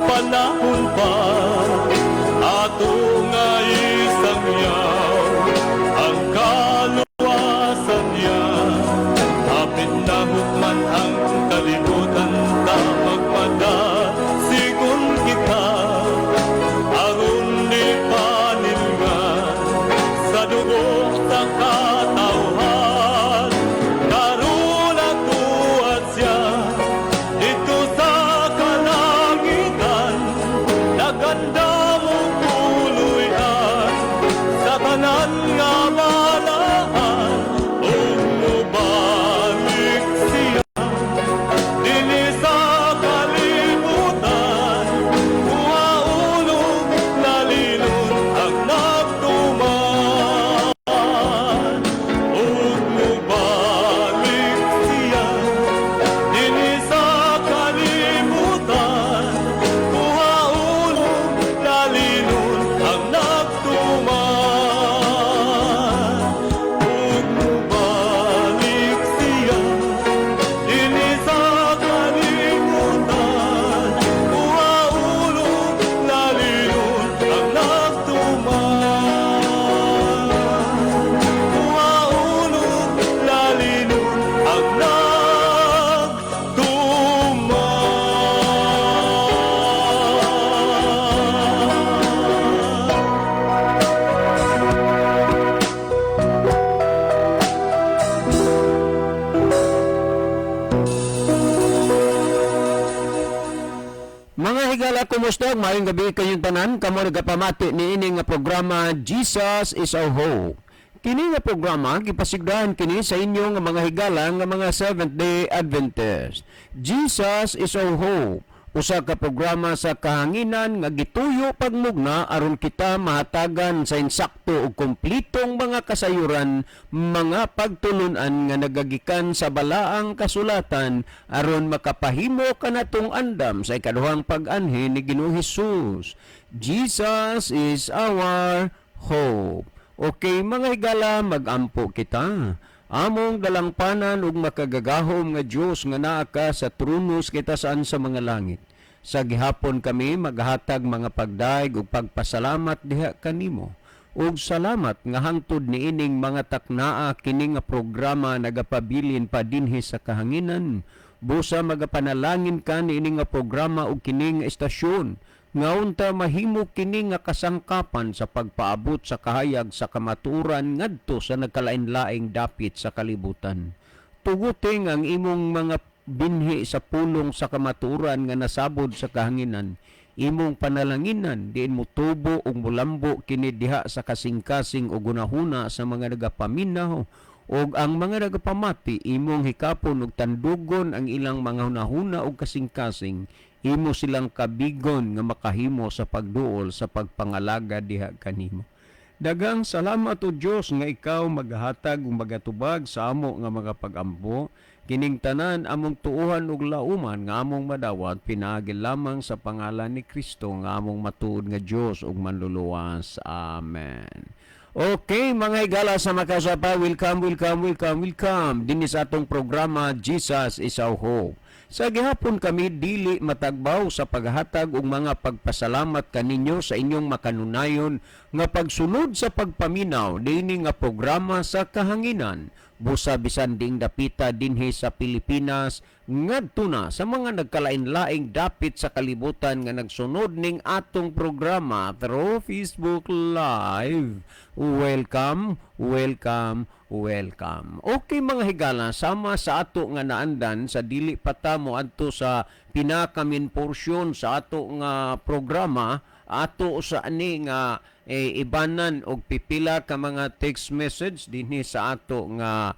panahon pa ato nga isang yaw ang kaluwasan niya. Hapit na hukman ang kalibutan ta magmadasigon kita aron di paningan sa dugo sa katawhan. Karon ako at siya dito sa kalangitan, naganda mong tuluyan sa tanan nga balaan. O mubalik siya dili sa kalibutan, uhaulog nalilon ang nagtuman. O mubalik siya dili sa kalibutan, uhaulog nalilon ang nagtuman. O mubalik siya dili sa kalibutan, uhaulog nalilon ang nagtuman. Uhaulog nalilon ang nagtuman. Mga higala, kumusta? Mayong gabi kayong tanan. Kamo nagapamati ni ini nga programa Jesus is our Hope. Kini nga programa gipasigdahan kini sa inyo nga mga higala nga mga Seventh-day Adventist. Jesus is our Hope. Usa ka programa sa kahanginan nga gituyo pagmugna aron kita mahatagan sa insakto ug kumplitong mga kasayuran, mga pagtulunan nga nagagikan sa balaang kasulatan aron makapahimo kanatong andam sa ikaduhang pag-anhi ni Ginoong Hesus. Jesus is our hope. Okay, mga higala, mag-ampo kita. Among dalangpanan ug makagagahom nga Dios nga naa ka sa tronos kita saan sa mga langit. Sa gihapon kami maghatag mga pagdaig ug pagpasalamat diha kanimo. Ug salamat nga hangtod niining mga taknaa kini nga programa nagapabilin pa dinhi sa kahanginan. Busa magapanalangin ka niining nga programa ug kini nga estasyon. Ngaunta mahimo kini nga kasangkapan sa pagpaabot sa kahayag sa kamaturan ngadto sa nagkalain-laing dapit sa kalibutan. Tuguting ang imong mga binhi sa pulong sa kamaturan nga nasabod sa kahanginan. Imong panalanginan diin mo tubo ug mulambo kini diha sa kasing-kasing ug gunahuna sa mga nagapaminaw ug ang mga nagapamati imong hikapon ug tandugon ang ilang mga hunahuna ug kasing-kasing. Imo silang kabigon nga makahimo sa pagduol sa pagpangalaga diha kanimo. Daghang salamat o Dios nga ikaw maghatag ug magatubag sa amo nga mga pag-ampo. Kining tanan among tuuhan ug lauman nga among madawat pinaagi lamang sa pangalan ni Kristo nga among matuod nga Dios ug manluluwas. Amen. Okay, mga higala sa makasapa, welcome din sa atong programa Jesus is our Hope. Sa gihapon kami dili matagbaw sa paghatag og mga pagpasalamat kaninyo sa inyong makanunayon nga pagsunod sa pagpaminaw dinhi nga programa sa kahanginan. Busa bisan ding dapita dinhi sa Pilipinas ngadto na sa mga nagkalain-laing dapit sa kalibutan nga nagsunod ning atong programa through Facebook Live. Welcome. Okay mga higala, sama sa ato nga naandan sa dili pata mo adto sa pinakamin porsyon sa ato nga programa, ato sa ani nga ibanan og pipila ka mga text message dinhi sa ato nga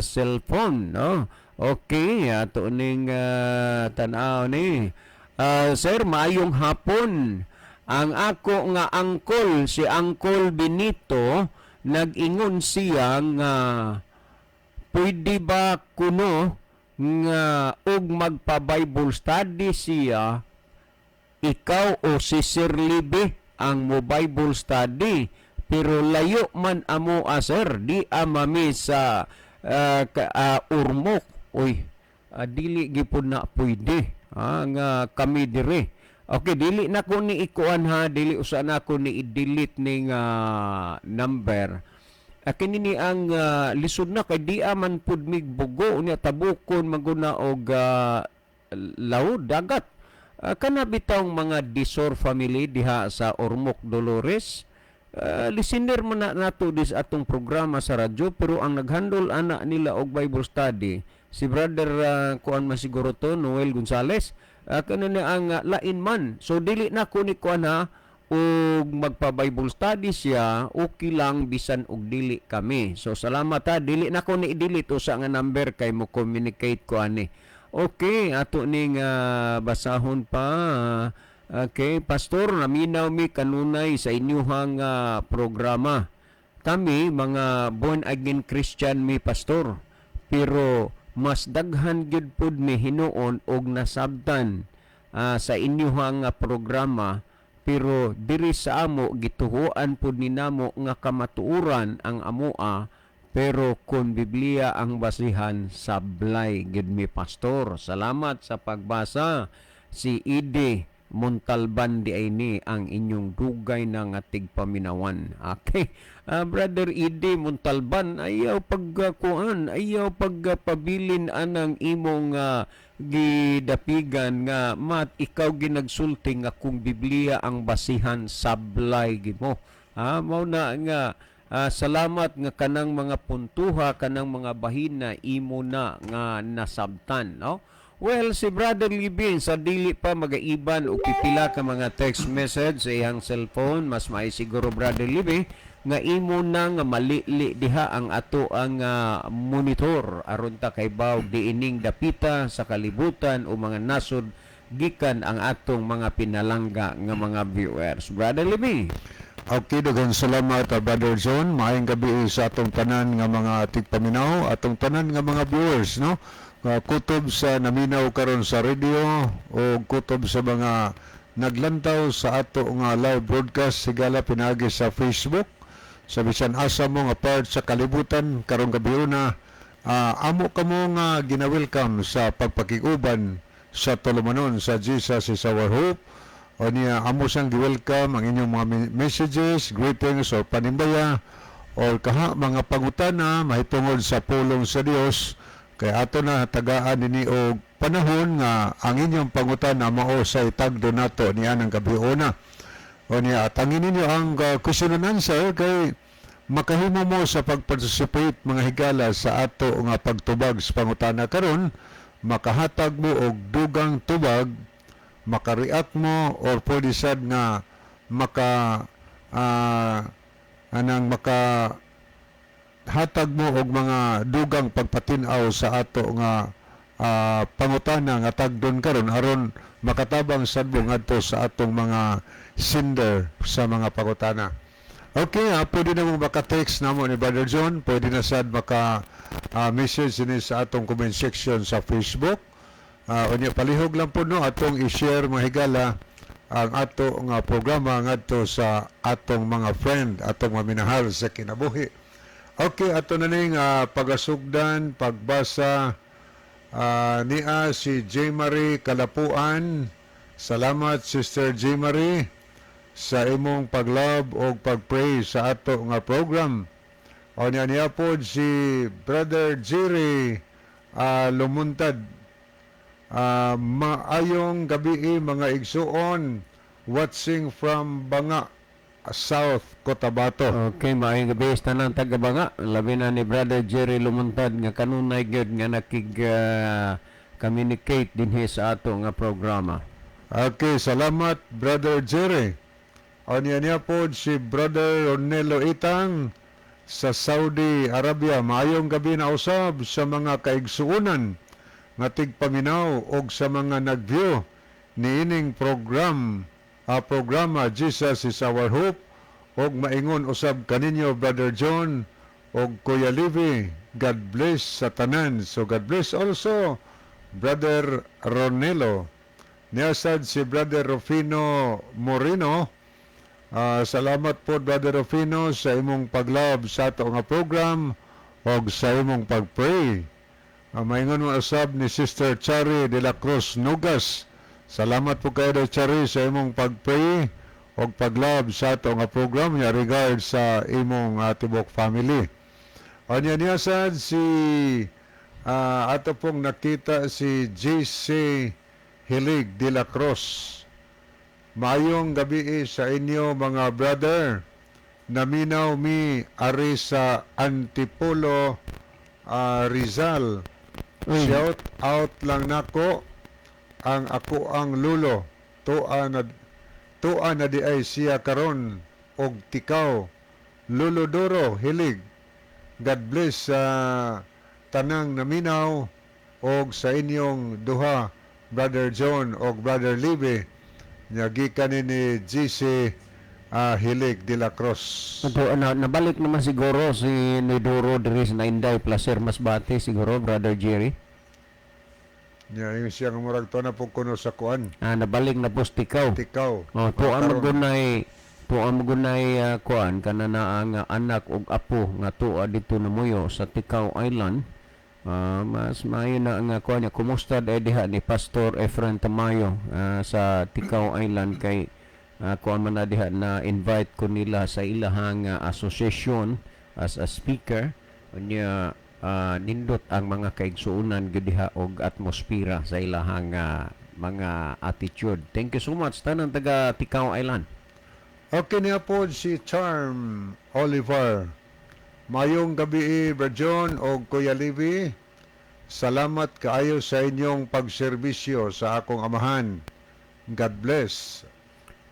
cellphone, no? Okay, ato ning tan-aw ni. Sir, maayong hapon. Ang ako nga angkol, si Angkol Benito, nag-ingon siya nga pwede ba kuno nga og magpa-Bible study siya, ikaw o si Sir Libby ang mo Bible study, pero layo man amo sir, di amami sa Urmok. Uy, dili gipon na pwede nga kami dire. Okay, dili na ko ni ikuan ha, dili usa na ko ni i-delete ning number. Kini ni ang lisod na kay di man pud mig bugo unya tabukon maguna og laod dagat. Kana bitawng mga Disor family diha sa Ormoc, Dolores. Listener mo na nato dis atong programa sa radyo pero ang naghandle ana nila og Bible study si brother kuan man siguro to Noel Gonzales. Kana na ang lain man. So dili na ko ni kuan ha ug magpa-Bible study siya, okay lang bisan og dili kami. So salamat ha, dili na ko ni i-delete usa nga number kay mo communicate ko ani. Okay, ato ning basahon pa. Okay, pastor, naminaw mi kanunay sa inyuhang programa. Kami mga born again Christian mi pastor, pero mas daghan gyud pud mi hinuon og nasabtan sa inyuhang programa, pero diri sa amo gituhuan pud ninamo nga kamatuoran ang amoa, pero kung Biblia ang basihan, sablay gyud mi pastor. Salamat sa pagbasa. Si Ide Montalban di ay ni ang inyong dugay na nga tigpaminawan. Okay. Brother Ide Montalban, ayaw pagkuan, ayaw pagpabilin anang imong gidapigan nga ikaw ginagsulti nga kung Biblia ang basihan, sablay gid mo. Mao na nga salamat nga kanang mga puntuha, kanang mga bahina imo na nga nasabtan, no? Well, si Brother Libin sa dili pa magaiban o pipila ka mga text message sa iyang cellphone, mas siguro Brother Libin nga imo na nga malili diha ang ato ang monitor aron ta kay bawg diining dapita sa kalibutan o mga nasod gikan ang atong mga pinalangga nga mga viewers. Brother Libin. Okay, daghang salamat Brother John. Maayong gabi sa atong tanan nga mga tigpaminaw, atong tanan nga mga viewers, no? Kutob sa naminaw karon sa radio o kutob sa mga naglantaw sa ato nga live broadcast sigala pinagi sa Facebook. Sa bisan asa mo nga part sa kalibutan karong gabi na amo kamo nga gina-welcome sa pagpakiguban sa tulumanon sa Jesus is our hope. O niya amo siyang gi-welcome ang inyong mga messages, greetings o panimbaya o kaha mga pangutana mahitungod sa pulong sa Dios. Kay ato na tagaan nini og panahon nga ang inyong pangutana mao sa itagdo nato niya ng gabiuna. O niya tangin ninyo ang question and answer kay makahimo mo sa pag-participate mga higala sa ato nga pagtubag sa pangutana karon, makahatag mo og dugang tubag, maka-react mo or pwede sad nga hatag mo og mga dugang pagpatinaw sa ato nga pangutana nga tagdon karon aron makatabang sadto ngadto sa atong mga sender sa mga pangutana. Okay, pwede na mo maka-text namo ni Brother John, pwede na sad message ni sa atong comment section sa Facebook. Unya palihog lang po no atong i-share mga higala ang ato nga programa ngadto sa atong mga friend, atong mga minahal sa kinabuhi. Okay, ato na ning pagasugdan, pagbasa niya si J. Marie Kalapuan. Salamat Sister J. Marie sa imong pag-love o pag-pray sa ato nga program. O niya po si Brother Jerry Lumuntad. Maayong gabi mga igsuon watching from Banga, South Cotabato. Okay, maayong gabi sa tanang taga-Banga. Labi na ni Brother Jerry Lumuntad nga kanunay gyud nga communicate dinhi sa ato nga programa. Okay, salamat Brother Jerry. O niya po si Brother Ronelo Itang sa Saudi Arabia. Maayong gabi na usab sa mga kaigsuunan nga tigpaminaw og sa mga nag-view ni ining programa Jesus is our hope og maingon usab kaninyo Brother John og Kuya Livy. God bless sa tanan. So God bless also Brother Ronelo. Niyasad si Brother Rufino Moreno. Salamat po Brother Rufino sa imong paglab sa ato nga program og sa imong pagpray. Maingon mo usab ni Sister Chari de la Cruz Nugas Salamat po kayo Dr. Cherry sa imong pag-pray o pag-love sa ato nga program niya regard sa imong tibok family. O niya sad si ato pong nakita si JC Hilig de la Cruz. Maayong gabi sa inyo mga brother. Naminaw mi ari sa Antipolo, Rizal. Shout out lang nako ang ako ang lulo. Tuan na di ay siya karon og tikaw. Lulo Doro Hilig. God bless sa tanang naminaw og sa inyong duha, Brother John og Brother Libby. Gikan ni GC Hilig de la Cruz. Nabalik naman siguro si Nidoro diri sa Inday Placer Masbate siguro, Brother Jerry. Yung siyang murag to na po kuno sa kuan. Nabalik na po sa Tikaw. Tuan magunay kuan kana na ang anak ug apo nga tuwa dito na muyo sa Tikaw Island. Mas maayo na nga kuan niya. Kumusta diha ni Pastor Efren Tamayo sa Tikaw Island kay kuan man na diha na invite ko nila sa ilahang association as a speaker. Unya nindot ang mga kaigsuunan gadiha og atmosfera sa ilahang mga attitude. Thank you so much tanan taga Tikaw Island. Okay niya po si Charm Oliver. Mayong gabi, Brother John o Kuya Libby. Salamat kaayo sa inyong pagserbisyo sa akong amahan. God bless.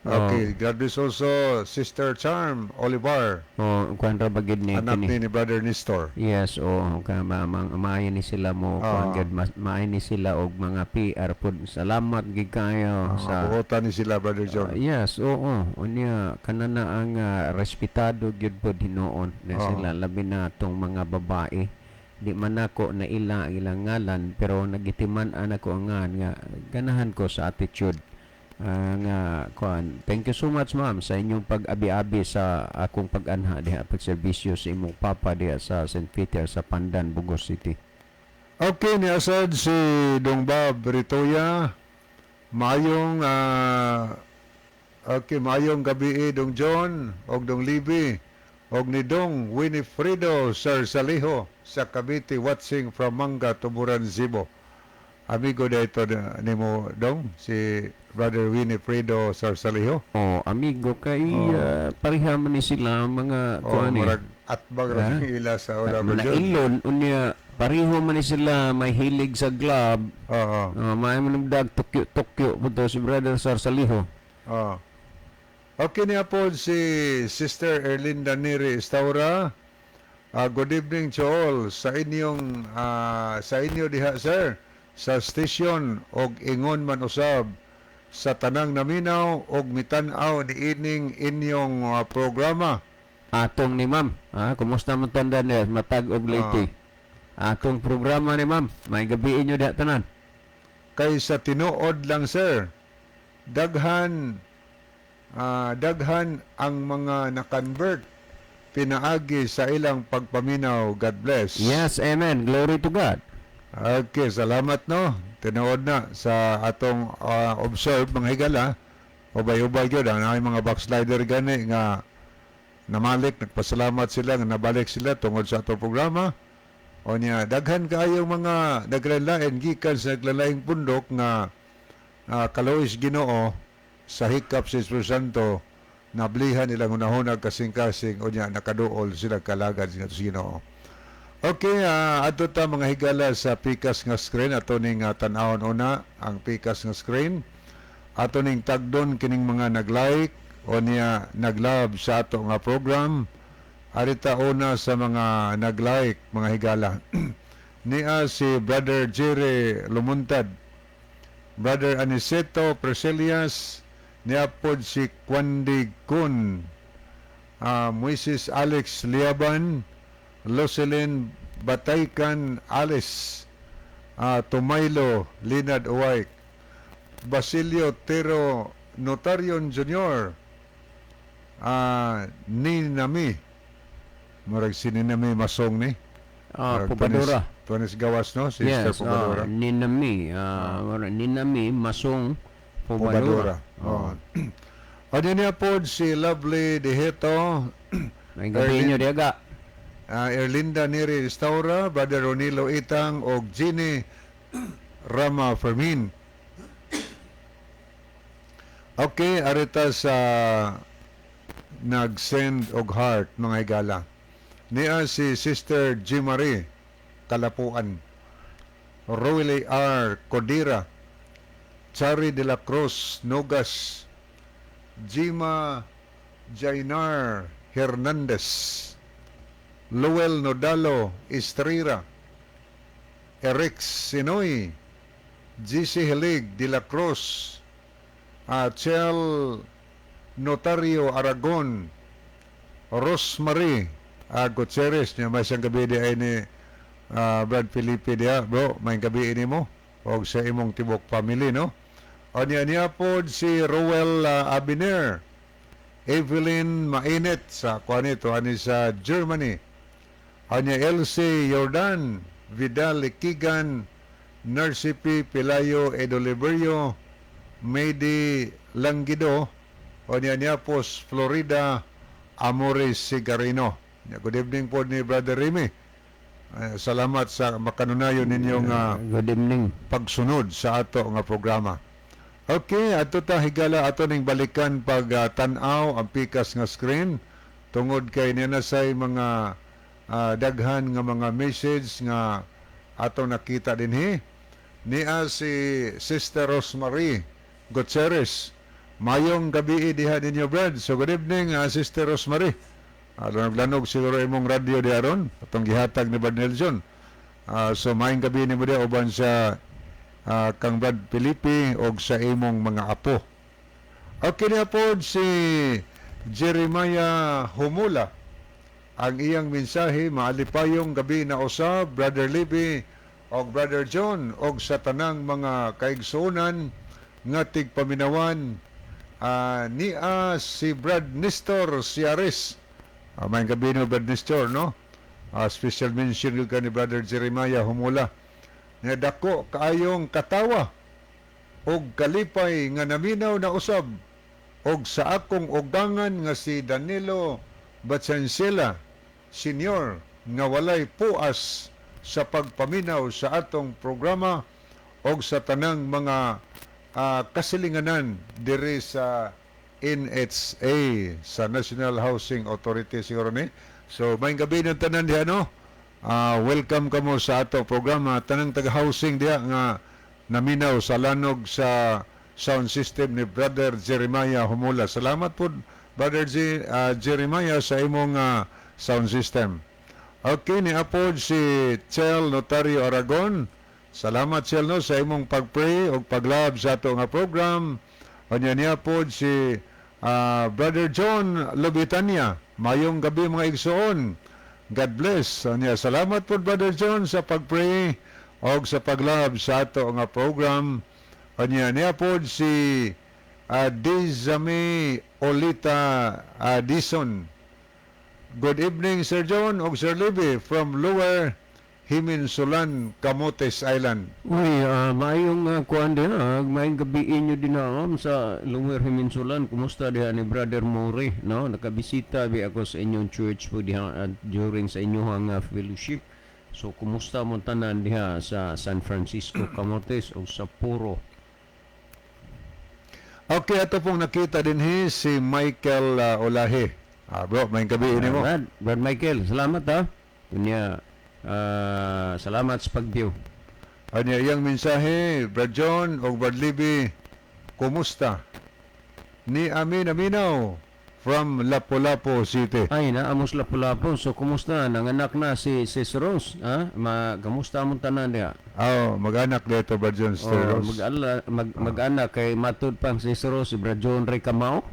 Okay, God bless also Sister Charm Oliver. Kuan ra bagid ni Anak ni Brother Nestor. Yes, maayo ni sila mo kuan maayo ni sila og mga PR pod. Salamat gid kayo sa buotan ni sila Brother John. Yes, unya kanana ang respetado gyud pod hinoon na sila labi na tong mga babae. Di man ako na ilang ngalan pero nagitiman ako nga ganahan ko sa attitude. Thank you so much ma'am sa inyong pag-abi-abi sa akong pag-anha diha pagserbisyo sa imong papa diha sa St. Peter sa Pandan, Bugos City. Okay, niasad si Dong Bob Ritoya. Mayong mayong gabi Dong John og Dong Libby og ni Dong Winifredo Sir Saliho sa Cavite watching from Manga, Tumuran, Cebu. Amigo dito nimo Dong si Brother Winifredo Sarsaliho. Amigo kay pareha man ni sila mga kuan atbag ra ila sa ola na ilon unya pareho man ni sila may hilig sa club. May manugdag Tokyo buto si Brother Sarsaliho. Okay niya po si Sister Erlinda Neri Estaura. Good evening to all sa inyong sa inyo diha sir sa station og ingon man usab sa tanang naminaw og mitan-aw ni ining inyong programa. Atong ni ma'am, kumusta man tanda niya matag og late. Atong programa ni ma'am, may gabi inyo diha tanan. Kay sa tinuod lang sir, daghan ang mga na-convert pinaagi sa ilang pagpaminaw. God bless. Yes, amen. Glory to God. Okay, salamat no. Tinuod na sa atong observe mga higala. Ubay-ubay yun. Ang mga backslider gani nga namalik, nagpasalamat sila nga nabalik sila tungod sa atong programa. O niya, daghan kaayong mga naglalain gikan sa naglalaing pundok nga Kalois Ginoo sa hikap sa Espiritu Santo nablihan nilang unahunag kasing-kasing o niya nakaduol sila kalagad sa Ginoo. Okay, ato ta mga higala sa pikas nga screen. Ato ning tan-awon una ang pikas nga screen. Ato ning tagdon kining mga nag-like o niya nag-love sa ato nga program. Arita una sa mga nag-like mga higala. Niya si Brother Jerry Lumuntad, Brother Aniceto Preselias, niya pod si Kwandi Kun, Mrs. Alex Liaban, Loselin Bataykan Alice, Tumaylo Linad Uway, Basilio Tero Notarion Jr., Ninami, murag si Ninami Masong ni Pupadura. Tuanis Gawas no, Sister Yes, Pupadura. Ninami Masong Pumadura. Oh. Ano niya po si Lovely Diheto, May gabi nyo diaga. Erlinda Neri Restaura, Brother Ronilo Itang, o Ginny Rama Fermin. Okay, arita sa nag-send og heart mga higala. Niya si Sister G. Marie Kalapuan, Royle R. Codira, Chari de la Cruz Nogas, Jima Jainar Hernandez, Lowell Nodalo Estrira, Eric Sinoy, GC Helig de la Cruz, Chel Notario Aragon, Rosemary Gutierrez, niya may siyang gabi di ay ni Brad Felipe diya, bro, may gabi ini mo o sa imong tibok family, no? O niya po si Rowell Abiner, Evelyn Mainit sa kuanito ani sa Germany, o niya Elsie Jordan Vidal Ikigan, Narcipi Pelayo Edoliverio, Medi Langido, o niya po Florida Amores Sigarino. Good evening po ni Brother Remy. Salamat sa makanunayon ninyong Good evening. pagsunod sa ato nga programa. Okay, ato ta higala ato ning balikan pag tan-aw ang pikas nga screen tungod kay niya say mga daghan nga mga message nga ato nakita dinhi. Niya si Sister Rosemary Gutierrez. Mayong gabi diha ninyo, Brad. So good evening, Sister Rosemary. Lanog siguro imong radio di aron atong gihatag ni Brad Nelson. So maayong gabi nimo di uban sa kang Brad Felipe og sa imong mga apo. Okay na po si Jeremiah Humula. Ang iyang mensahe maalipayong gabi na usab, Brother Libby og Brother John og sa tanang mga kaigsuonan nga tigpaminawan niya si Brad Nestor Ciares. May gabi no Brad Nestor, no? Special mention yung ni Brother Jeremiah Humula. Nga dako kaayong katawa og kalipay nga naminaw na usab og sa akong ugangan nga si Danilo Batsansela Senior nga walay puas sa pagpaminaw sa atong programa og sa tanang mga kasilinganan diri sa NHA sa National Housing Authority siguro ni. So may gabi ng tanan diha, no? Welcome kamo sa ato programa tanang taga-housing diha nga naminaw sa lanog sa sound system ni Brother Jeremiah Humula. Salamat po Brother Jeremiah sa imong sound system. Okay, ni apod si Chel Notario Aragon. Salamat Chel, no, sa imong pag-pray o pag-love sa ato nga program. O niya po si Brother John Lobitania. Mayong gabi mga igsoon. God bless. O niya, salamat po Brother John sa pag-pray o sa pag-love sa ato nga program. O niya po si Dizame Olita Dison. Good evening Sir John o Sir Libby from Lower Himinsulan, Camotes Island. Uy, maayong kuan din, maayong gabi inyo din sa Lower Himinsulan. Kumusta diha ni Brother Mori, no? Nakabisita bi ako sa inyong church po diha during sa inyong fellowship. So kumusta mo tanan diha sa San Francisco, Camotes o sa Puro? Okay, ato pong nakita din si Michael Olahe. Bro, may gabi ini mo. Brad Michael, salamat ha. Kunya, salamat sa pag-view. Ano iyang mensahe, Brad John o Brad Libby, kumusta? Ni Amin Aminaw from Lapu-Lapu City. Ay, naamos Lapu-Lapu. So, kumusta? Nanganak na si Rose. Ha? Kamusta mo tanan diha? Mag-anak dito, Brad John Steros. Mag-anak kay matud pang si Rose, si Brad John Ray Camao.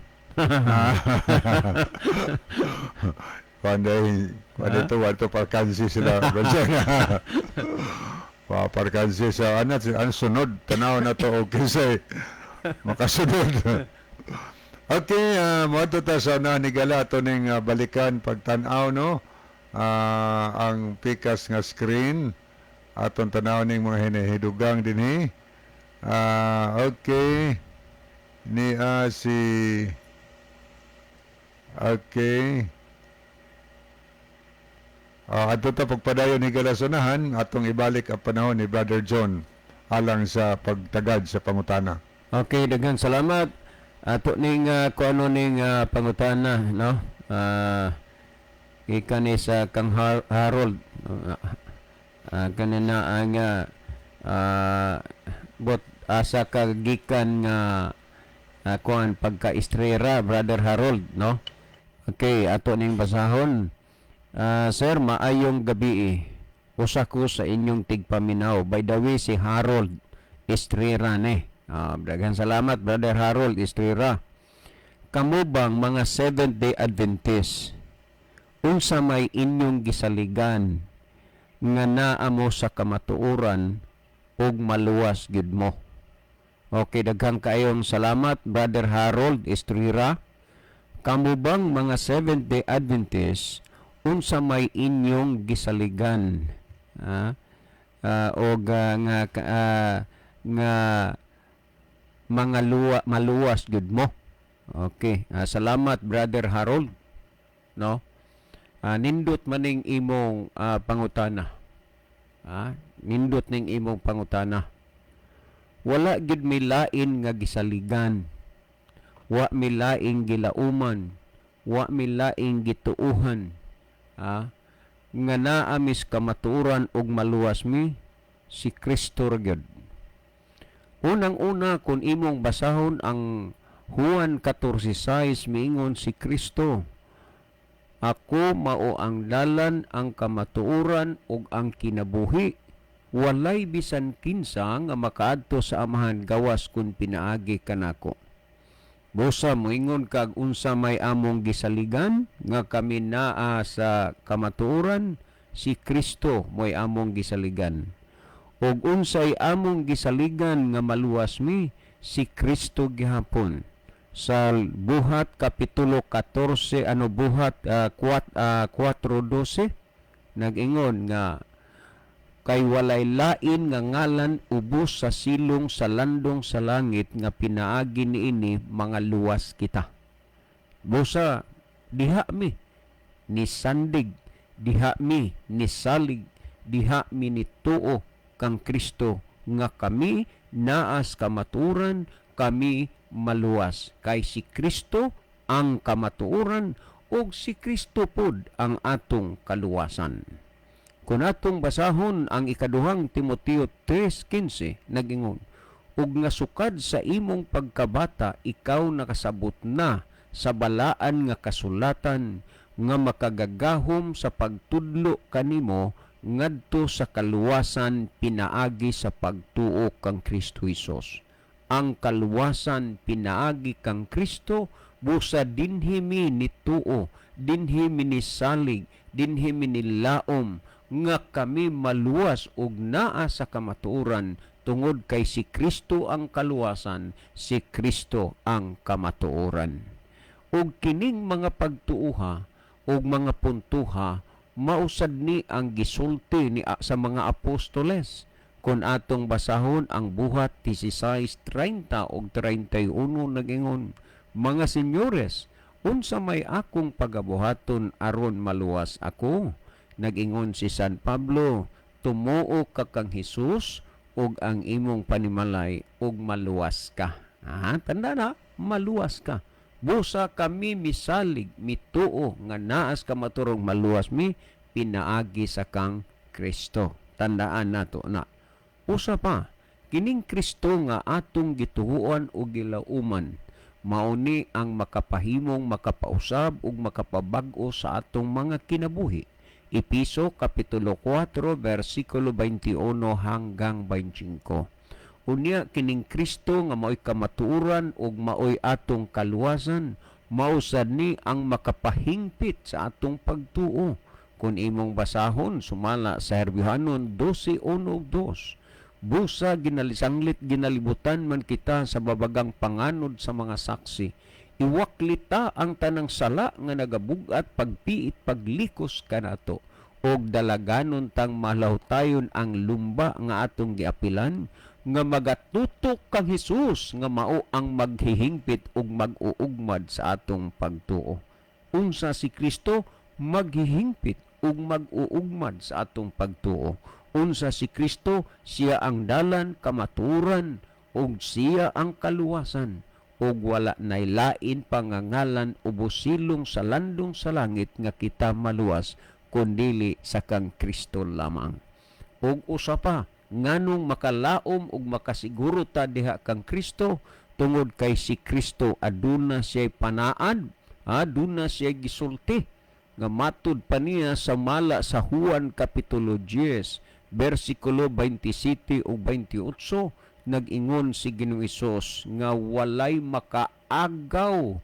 Panday, wato parkansi sila, Brad John. Parkansi sa ang sunod, tanaw na to, okay say, makasunod. Okay, mato ta sa nanigala ito ning balikan pagtanaw, no? Ang pikas nga screen atong tanaw ning mga hinihidugang dinhi. Okay. ni si okay. Ato ta pagpadayon ni Galasunahan atong ibalik ang panahon ni Brother John alang sa pagtagad sa pangutana. Okay, daghang salamat. Ato ning kuno ning pangutana, no? Ika ni sa Kang Harold. Kanina ang bot asa kagikan nga kuan pagka-estrera, Brother Harold, no? Okay, ato ning basahon. Sir, maayong gabi. Usa ko sa inyong tigpaminaw. By the way, si Harold Estrera ne. Daghang salamat, Brother Harold Estrera. Kamo bang mga Seventh-day Adventist, unsa may inyong gisaligan nga naa mo sa kamatuoran ug maluwas gid mo? Okay, daghang kaayong salamat, Brother Harold Estrera. Kamo bang mga Seventh-day Adventist, unsa may inyong gisaligan o nga mga maluwas gud mo? Okay, salamat, Brother Harold, no? Nindot maning imong pangutana. Nindot ning imong pangutana. Wala gid may lain nga gisaligan, wa may laing gilauman, wa may laing gituuhan, nga naamis kamaturan og maluwas mi, si Kristo gyud. Unang-una, kung imong basahon ang Juan 14:6, miingon si Kristo, ako mao ang dalan, ang kamatuoran ug ang kinabuhi. Walay bisan kinsa nga makaadto sa amahan gawas kun pinaagi kanako. Busa moingon kag unsa may among gisaligan nga kami naa sa kamatuoran, si Kristo mo'y among gisaligan. Ug unsay among gisaligan nga maluwas mi, si Kristo gihapon. Sa Buhat kapitulo 14, Buhat 4:12, nag-ingon nga kay walay lain nga ngalan ubos sa silong sa landong sa langit nga pinaagi niini mga luwas kita. Busa diha mi ni sandig, diha mi ni salig, diha mi ni tuo kang Kristo nga kami naas kamaturan, kami maluwas. Kay si Kristo ang kamatuoran ug si Kristo pod ang atong kaluwasan. Kung atong basahon ang ikaduhang Timoteo 3:15, nag-ingon, ug nga sukad sa imong pagkabata, ikaw nakasabot na sa balaan nga kasulatan nga makagagahom sa pagtudlo kanimo ngadto sa kaluwasan pinaagi sa pagtuo kang Kristo Hesus. Ang kaluwasan pinaagi kang Kristo, busa dinhi mi ni tuo, dinhi mi ni salig, dinhi mi ni laom, nga kami maluwas ug naa sa kamatuoran tungod kay si Kristo ang kaluwasan, si Kristo ang kamatuoran. Ug kining mga pagtuuha ug mga puntuha mausad ni ang gisulti ni sa mga apostoles. Kung atong basahon ang Buhat 16:30 ug 31, nag-ingon, mga senyores, unsa may akong pagabuhaton aron maluwas ako? Nag-ingon si San Pablo, tumuo ka kang Hesus ug ang imong panimalay ug maluwas ka. Tanda na, maluwas ka. Busa kami misalig, mituo nga naas ka maturong maluwas mi, pinaagi sa kang Kristo. Tandaan nato na. Usa pa, kining Kristo nga atong gituhuan o gilauman, mauni ang makapahimong makapausab ug makapabag-o sa atong mga kinabuhi. Episo kapitulo 4 versikulo 21 hanggang 25. Unya kining Kristo nga mao'y kamatuoran ug mao'y atong kaluwasan, mausad ni ang makapahingpit sa atong pagtuo. Kung imong basahon sumala sa Herbihanon 12:1-2, busa ginalisanglit ginalibutan man kita sa babagang panganod sa mga saksi. Iwaklita ang tanang sala nga nagabugat pagpiit paglikos kanato og dalaganon tang malawtayon ang lumba nga atong giapilan nga magatutok kang Hesus nga mao ang maghihingpit ug mag-uugmad sa atong pagtuo. Unsa si Kristo maghihingpit ug mag-uugmad sa atong pagtuo. Unsa si Kristo, siya ang dalan, kamaturan ug siya ang kaluwasan. Ug wala nay lain pangangalan o busilong sa landong sa langit nga kita maluwas kundili sa kang Kristo lamang. Ug usa pa, nganong makalaom ug makasiguro ta diha kang Kristo tungod kay si Kristo aduna siya'y panaad, aduna siya'y gisulti nga matud pa niya sa mala sa Juan kapitulo 10 bersikulo 27 ug 28 nag-ingon si Ginoong Hesus nga walay makaagaw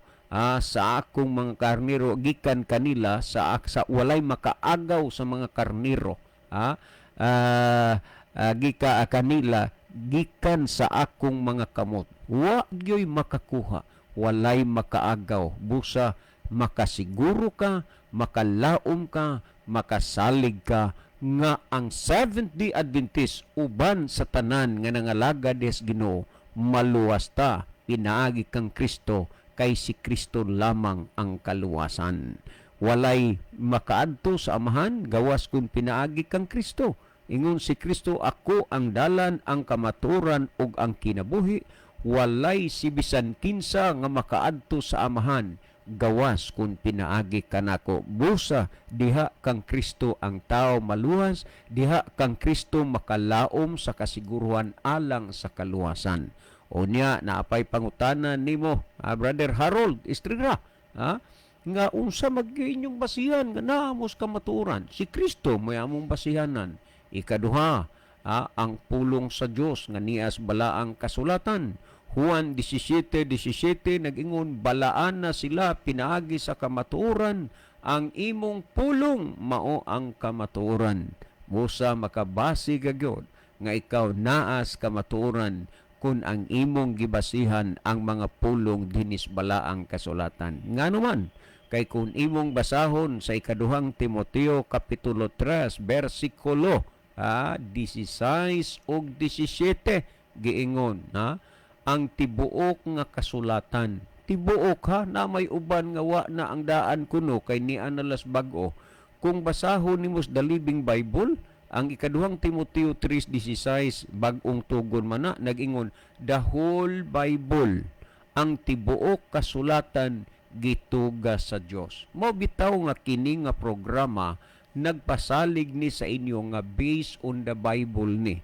sa akong mga karniro gikan kanila sa walay makaagaw sa mga karniro kanila gikan sa akong mga kamot. Wa gyoy makakuha, walay makaagaw. Busa makasiguro ka, makalaom ka, makasalig ka nga ang Seventh-day Adventist uban sa tanan nga nangalaga des Ginoo maluwas ta pinaagi kang Kristo kay si Kristo lamang ang kaluwasan. Walay makaadto sa amahan gawas kung pinaagi kang Kristo. Ingon si Kristo, ako ang dalan, ang kamaturan ug ang kinabuhi. Walay si bisan kinsa nga makaadto sa amahan gawas kung pinaagi kanako. Busa diha kang Kristo ang tao maluwas, diha kang Kristo makalaom sa kasiguruhan alang sa kaluwasan. O niya naapay pangutanan nimo, Brother Harold Estrella, nga unsa mag-inyong basihan nga naamos kamaturan? Si Kristo may among basihanan. Ikaduha, ang pulong sa Dios nga nias balaang kasulatan. Juan 17:17 nag-ingon, balaan na sila pinaagi sa kamatuoran, ang imong pulong mao ang kamatuoran. Busa makabasi gagyod nga ikaw naas kamatuoran kung ang imong gibasihan ang mga pulong dinis balaang kasulatan. Nganuman, kay kung imong basahon sa ikaduhang Timoteo kapitulo 3 bersikulo 16 ug 17 giingon ang tibuok nga kasulatan. Tibuok na may uban nga wa na ang daan kuno kay ni analas bag-o. Kung basahon nimo sa The Living Bible, ang ikaduhang Timoteo 3:16 bag-ong tugon man nag-ingon, the whole Bible, ang tibuok kasulatan gituga sa Dios. Mao bitaw nga kini nga programa nagpasalig ni sa inyo nga based on the Bible ni.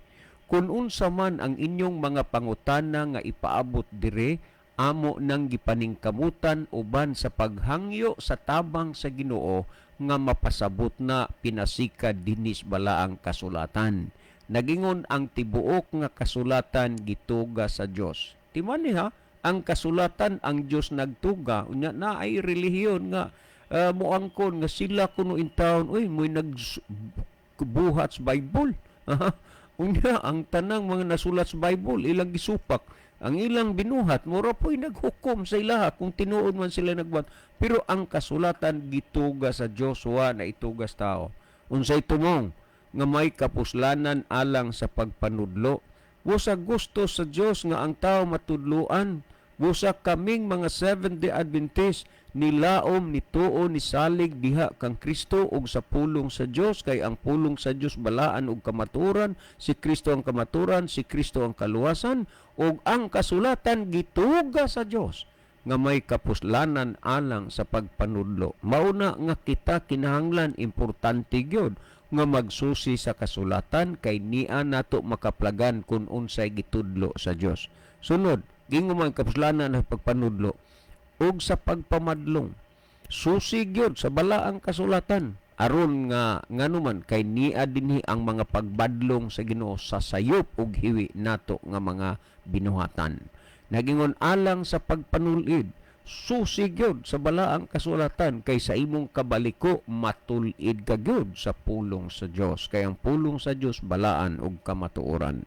Kung unsa man ang inyong mga pangutana nga ipaabot dire, amo nang gipaningkamutan uban sa paghangyo sa tabang sa Ginoo nga mapasabot na pinasikad dinis balaang kasulatan. Nagingon ang tibuok nga kasulatan gituga sa Dios. Timani ang kasulatan ang Dios nagtuga, unya na ay relihiyon nga muangkon nga sila kuno in town, mo'y nagbuhat sa Bible. Unya, ang tanang mga nasulat sa Bible, ilang gisupak. Ang ilang binuhat, mura po'y naghukom sa ilaha kung tinuod man sila nagbuhat. Pero ang kasulatan gituga sa Joshua na itugas tao. Unsay tumong nga may kapuslanan alang sa pagpanudlo. Busa gusto sa Dios nga ang tao matudluan. Busa kaming mga Seventh-day Adventist nilaom, nituo, nisalig diha kang Kristo ug sa pulong sa Dios, kay ang pulong sa Dios balaan ug kamaturan, si Kristo ang kamaturan, si Kristo ang kaluwasan, ug ang kasulatan gituga sa Dios nga may kapuslanan alang sa pagpanudlo. Mauna nga kita kinahanglan importante gyud nga magsusi sa kasulatan kay niya nato makaplagan kung unsay gitudlo sa Dios. Sunod, ginguman kapuslanan sa pagpanudlo ug sa pagpamadlong. Susi gyud sa balaang kasulatan aron nga nganuman kay niya dinhi ang mga pagbadlong sa Ginoo sa sayop ug hiwi nato nga mga binuhatan. Nagingon alang sa pagpanulid, susi gyud sa balaang kasulatan kay sa imong kabaliko matulid ka gyud sa pulong sa Dios. Kay ang pulong sa Dios balaan ug kamatuoran.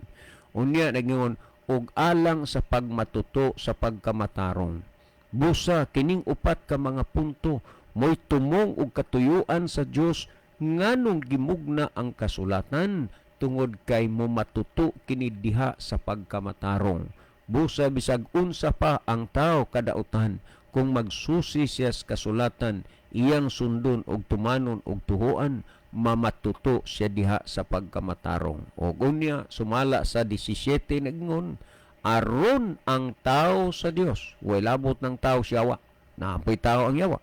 Unya nagingon ug alang sa pagmatuto sa pagkamatarong. Busa kining upat ka mga punto mo'y tumong og katuyuan sa Dios nganong gimugna ang kasulatan tungod kay mo matuto kini diha sa pagkamatarong. Busa bisag unsa pa ang tao kadautan kung magsusi siya sa kasulatan, iyang sundon og tumanon og tuhuan, mamatuto siya diha sa pagkamatarong. O unya sumala sa 17 nagingon, aron ang tao sa Dios, way labot ng tao siyawa, naapoy tao ang yawa.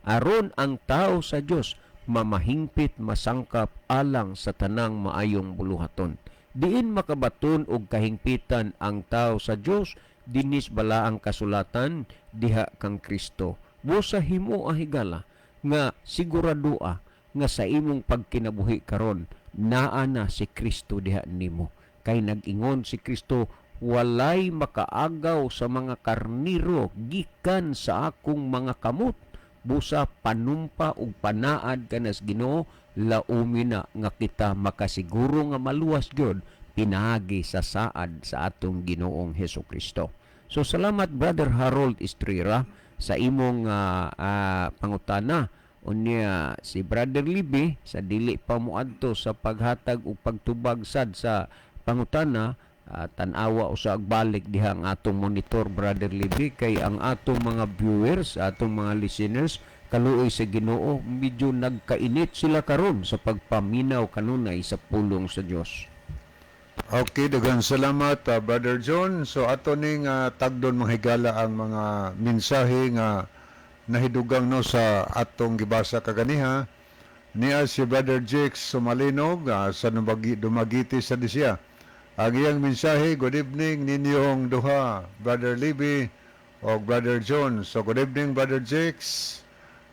Aron ang tao sa Dios mamahingpit masangkap alang sa tanang maayong buluhaton. Diin makabaton og kahingpitan ang tao sa Dios, dinis bala ang kasulatan diha kang Kristo. Busa himo ang higala nga siguradua nga sa imong pagkinabuhi karon naa na si Kristo diha nimo. Kay nag-ingon si Kristo, walay makaagaw sa mga karniro gikan sa akong mga kamot. Busa panumpa ug panaad kanas Ginoo, laumi na nga kita makasiguro nga maluwas gyud pinaagi sa saad sa atong Ginoong Hesukristo. So salamat Brother Harold Estrera sa imong pangutana. Unya si Brother Libby sa dili pa moadto sa paghatag ug pagtubag sad sa pangutana, tan-awa usa balik diha ang atong monitor Brother Libby, kay ang atong mga viewers, atong mga listeners kaluoy sa Ginoo medyo nagkainit sila karon sa pagpaminaw kanunay sa pulong sa Dios. Okay, daghang salamat Brother John. So ato ning tagdon mahigala ang mga mensahe nga nahidugang no sa atong gibasa kaganiha. Niya si Brother Jake Sumalinog sa Dumagiti sa Disya. Ang iyang mensahe, good evening ninyong duha, Brother Libby o Brother John. So good evening Brother Jakes.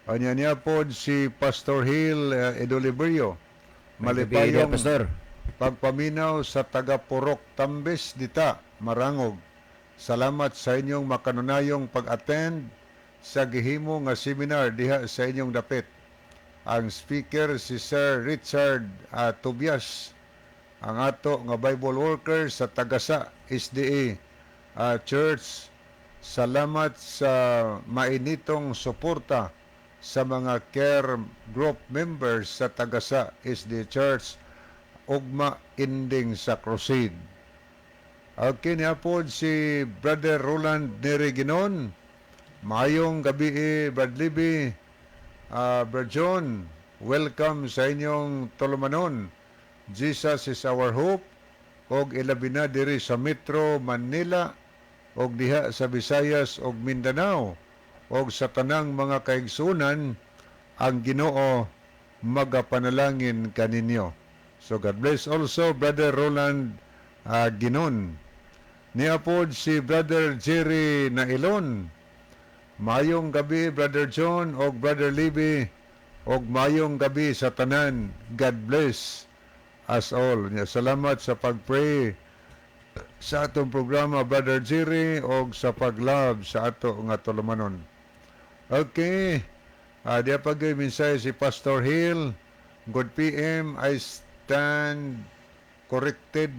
Anya niya po si Pastor Hill Edoliberio. Malipayong Pastor. pagpaminaw sa taga-Purok Tambes dita, Marangog. Salamat sa inyong makanunayong pag-attend sa gihimo nga seminar diha sa inyong dapit. Ang speaker si Sir Richard Tobias, ang ato nga Bible worker sa Tagasa SDA Church. Salamat sa mainitong suporta sa mga care group members sa Tagasa SDA Church ugma ending sa crusade. Okay, niya po si Brother Roland Nereginon. Mayong gabi Brad Libby, Brad John, welcome sa inyong tulumanon. Jesus is our hope, og ilabi na diri sa Metro Manila, og diha sa Visayas og Mindanao, og sa tanang mga kaigsunan, ang Ginoo magapanalangin kaninyo. So God bless also Brother Roland Ginon. Niya po si Brother Jerry Nailon. Mayong gabi Brother John og Brother Libby, og mayong gabi sa tanan. God bless us all. Salamat sa pag-pray sa atong programa Brother Jerry og sa pag-love sa ato nga tulumanon. Okay, diya pag mensahe si Pastor Hill. Good PM, I stand corrected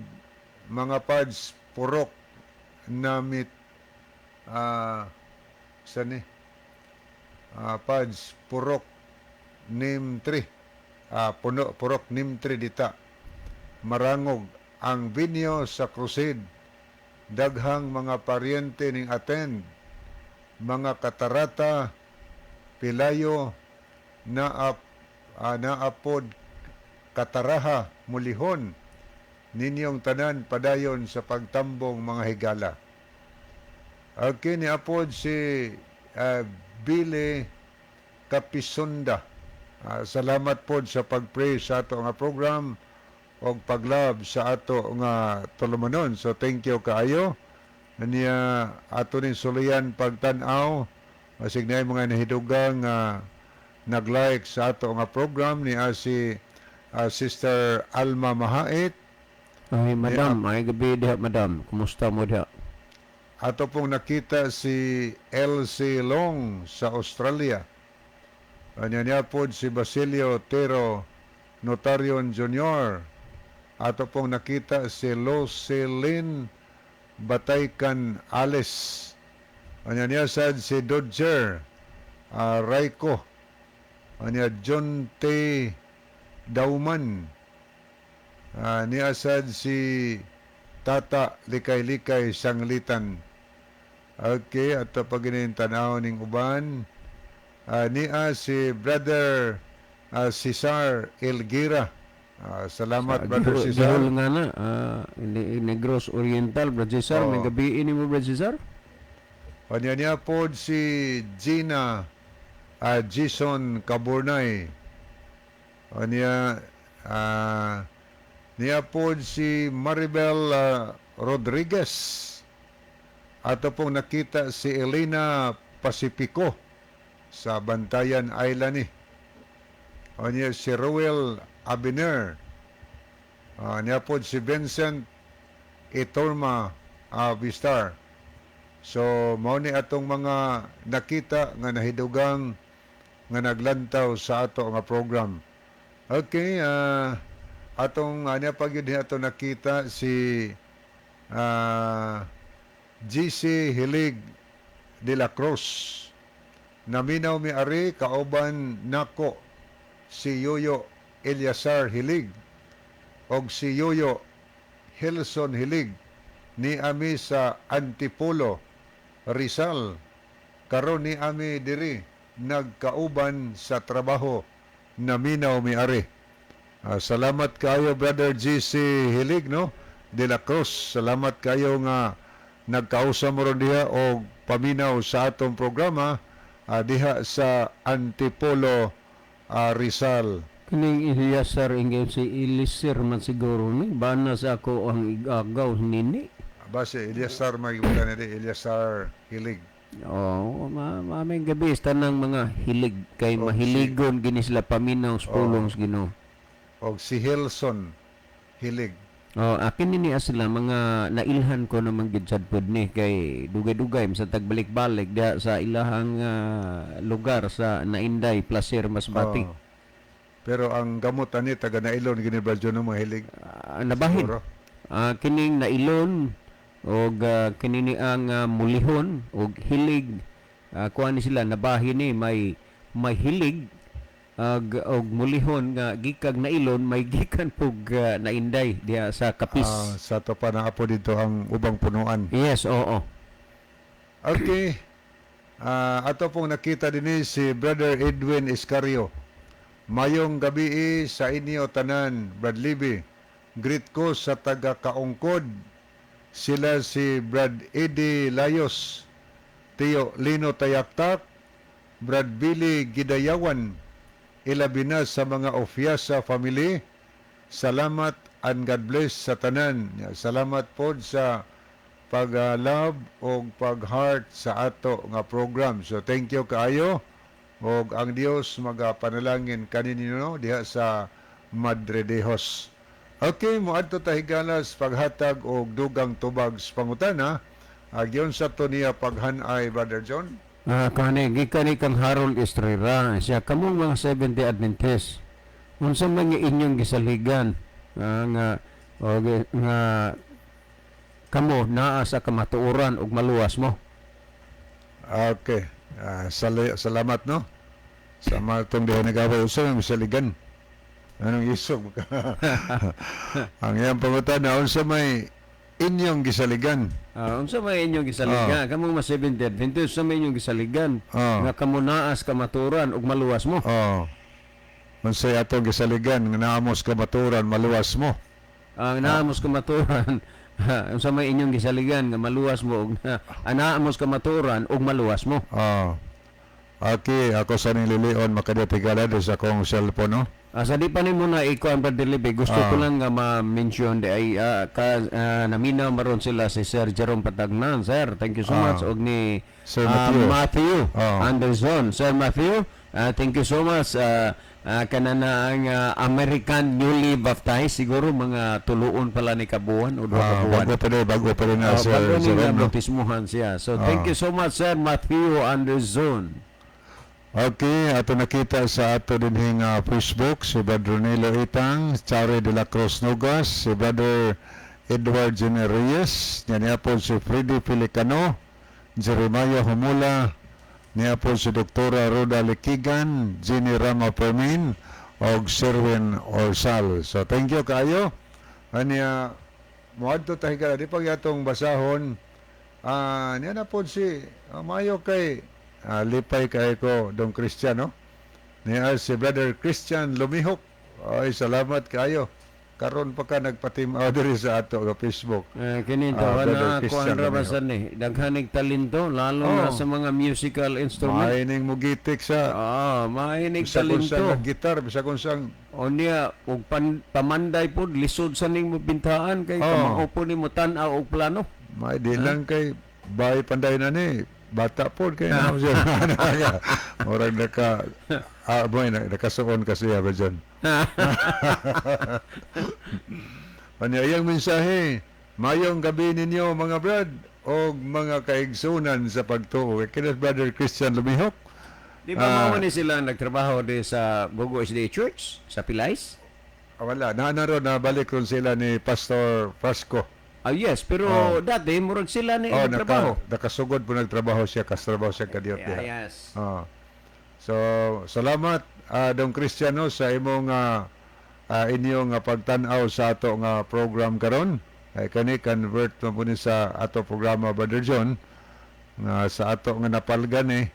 mga pads purok namit sani pads purok nim 3 purok nim 3 dita Marangog ang binyo sa crusade. Daghang mga paryente ning attend, mga katarata pilayo naapod kataraha mulihon ninyong tanan padayon sa pagtambong mga higala. Okay, ni apod si Billy Kapisunda. Salamat pod sa pag-pray sa ato nga program o pag-love sa ato nga tulumanon. So thank you kaayo. Niya ato ning suluyan pagtan-aw. Masig na mga nahidugang nag-like sa ato nga program ni si Sister Alma Mahait. Ay, madam, ay gabi diha, madam. Kumusta mo diha? Ato pong nakita si Elsie Long sa Australia. Niya po si Basilio Tero Notarion Jr. Ato pong nakita si Lucelyn Bataycan Alice. Niya sad si Dodger Raiko. John T. Dauman. Niasad si Tata Likay-Likay Sanglitan. Okay, at pag tanaw ning uban, niya si Brother Cesar Elguera. Salamat, Brother Cesar. Gihol nga na, Negros Oriental, Brad Cesar. May Oo. gabi ini mo, Brad Cesar? O niya po si Gina Jason Caburnay. O niya po si Maribel Rodriguez. Ato pong nakita si Elena Pacifico sa Bantayan Island ni. O niya si Ruel Abiner. Niya po si Vincent Itorma Vistar. So, mao ni atong mga nakita nga nahidugang nga naglantaw sa ato nga program. Okay, atong anya pag yun ato nakita si GC Hilig de la Cruz. Naminaw mi ari kauban nako si Yoyo Eliasar Hilig og si Yoyo Hilson Hilig ni ami sa Antipolo, Rizal. Karon ni ami diri nagkauban sa trabaho. Naminaw mi ari. Salamat kayo, Brother GC Hilig, no? De la Cruz. Salamat kayo nga nagkausa mo ron diha o paminaw sa atong programa diha sa Antipolo, Rizal. Kining Eliasar ingay si Elisir man siguro ni. Bana sa ako ang igagaw nini. Base, Eliasar, magibutan na Eliasar Hilig. Oo, mamay gabi tanang mga hilig kay Oh, mahiligon gini sila paminaw sa pulong sa Ginoo. O si Hilson Hilig. Oh, akin nini sila mga nailhan ko naman gid sad pod ni kay dugay-dugay sa tagbalik-balik diha sa ilahang lugar sa Nainday, Placer, Masbati. Oh. Pero ang gamot ani taga nailon gini Brad mo Hilig. Nabahin. Siguro. Kining nailon og kinini ang mulihon og hilig kuan ni sila nabahin ni may hilig og mulihon nga gikag nailon may gikan pug Nainday diha sa Kapis. Sa to pa na apo dito ang ubang punuan. Yes, oo. Okay. Ato pong nakita din si Brother Edwin Iscario. Mayong gabi sa inyo tanan, Brad Libby. Greet ko sa taga Kaungkod. Sila si Brad Eddie Layos, Tio Lino Tayaktak, Brad Billy Gidayawan, ilabi na sa mga Ofiasa family. Salamat and God bless sa tanan. Salamat po sa pag-love o pag-heart sa ato nga program. So thank you kaayo. Og ang Dios magapanalangin kaninyo diha sa Madre Dejos. Okay, moadto ta higalas paghatag og dugang tubag sa pangutana. Agyon sa to niya paghanay, Brother John. Kani gikan ni kang Harold Estrella siya kamong mga 70 Adventist. Unsa man nga inyong gisaligan nga kamo naa sa kamatuoran ug maluwas mo. Okay. Salamat, no? Sa mga itong diha nagaway usa ng misaligan. Anong isog? Ang iyang pangutana, unsa may inyong gisaligan? Unsa may inyong gisaligan? Kamong mga 70 Adventist, unsa may inyong gisaligan? Oh. Nga kamo naa sa kamatuoran ug maluwas mo. Unsay atong gisaligan nga naamos kamaturan maluwas mo? Ang naamos kamatuoran unsa may inyong gisaligan nga maluwas mo ug naamos kamatuoran ug maluwas mo. Okay, ako sa nililion makadatigala sa akong cellphone, no? Sa di pa ni mo na ikuan pa delivery, gusto ko lang nga ma-mention di ay naminaw maron sila si Sir Jerome Patagnan. Sir, thank you so much. Og ni Sir Matthew. Anderson. Sir Matthew, thank you so much. Kanana ang American newly baptized, siguro mga tuluon pala ni kabuan o duha ka buwan. Bago pa rin na Sir Bago ni Jerome, no? baptismuhan siya. So thank you so much, Sir Matthew Anderson. Okay, ato nakita sa ato dinhing Facebook si Brother Nilo Itang, Chare de la Cruz Nogas, si Brother Edward Jenner Reyes, niya po si Freddy Filicano, Jeremiah Humula, niya po si Dr. Roda Likigan, Jenny Rama Permin, og Sherwin Orsal. So thank you kayo. Anya moadto ta higala di pag yatong basahon niya na po si mayo kay lipay kay ko dong Kristiyano niya si Brother Christian Lumihok. Ay salamat kayo karon pa ka nagpatimaw diri sa ato nga Facebook. Kini Brother na Christian kuan ra basan ni daghanig talento lalo na sa mga musical instrument. Maining mugitik sa Mainig bisa kung talento. sa gitar bisa kung sa O niya, ug pamanday po, lisod sa ning bintaan kay Oo. kamao po ni mo tan-aw og plano. may di lang kay bay panday na ni bata po kay na siya orang boy nakasuon kasi ba dyan. Panayang mensahe, mayong gabi ninyo mga brad o mga kaigsunan sa pagtuo. Kaya Brother Christian Lumihok. Di ba mao ni sila nagtrabaho di sa Bugo SDA Church sa Pilais? Wala, na balik ron sila ni Pastor Frasco. Yes, pero dati murag sila ni nagtrabaho. Nakasugod po nagtrabaho siya, kastrabaho siya kadiyot. Yes. So, salamat Dong Cristiano sa imong inyong pagtan-aw sa ato nga program karon. Ay kani convert mo po ni sa ato programa Brother John sa ato nga napalgan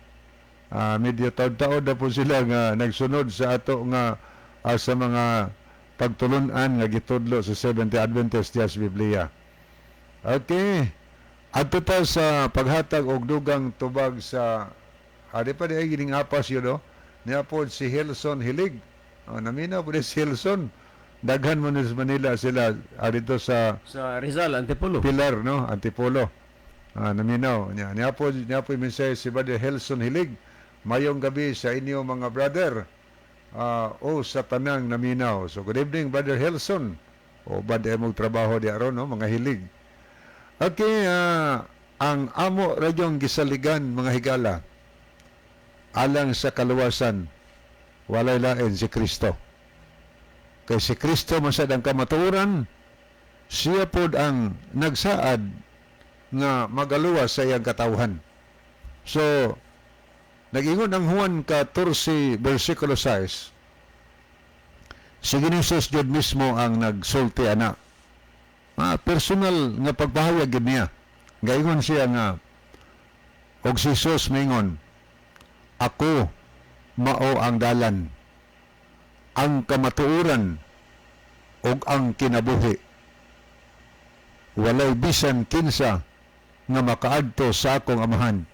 medyo taod-taod na po sila nga nagsunod sa ato nga sa mga pagtulunan nga gitudlo sa Seventh-day Adventist Dias Biblia. Okay. Adto ta sa paghatag og dugang tubag sa di pa di gining apas yun niya po si Hilson Hilig. Namina po si Hilson. Daghan mo sa Manila sila dito sa Rizal, Antipolo. Pilar, no? Antipolo. Naminaw. Niya po yung mensahe si Brother Hilson Hilig. Mayong gabi sa inyo mga brother. Sa tanang naminaw. So good evening Brother Hilson. Bad mong trabaho di aron, no? Mga hilig. Okay, ang amo radyong gisaligan mga higala alang sa kaluwasan walay lain si Kristo. Kay si Kristo masad ang kamatuoran, siya pod ang nagsaad nga magaluwas sa iyang katawhan. So nag-ingon ang Juan 14 versikulo 6. Si Ginisus Jud mismo ang nagsulti ana. Personal nga pagpahayag gid niya. Gaingon siya nga og si Jesus mingon, ako mao ang dalan, ang kamatuoran ug ang kinabuhi. Walay bisan kinsa nga makaadto sa akong amahan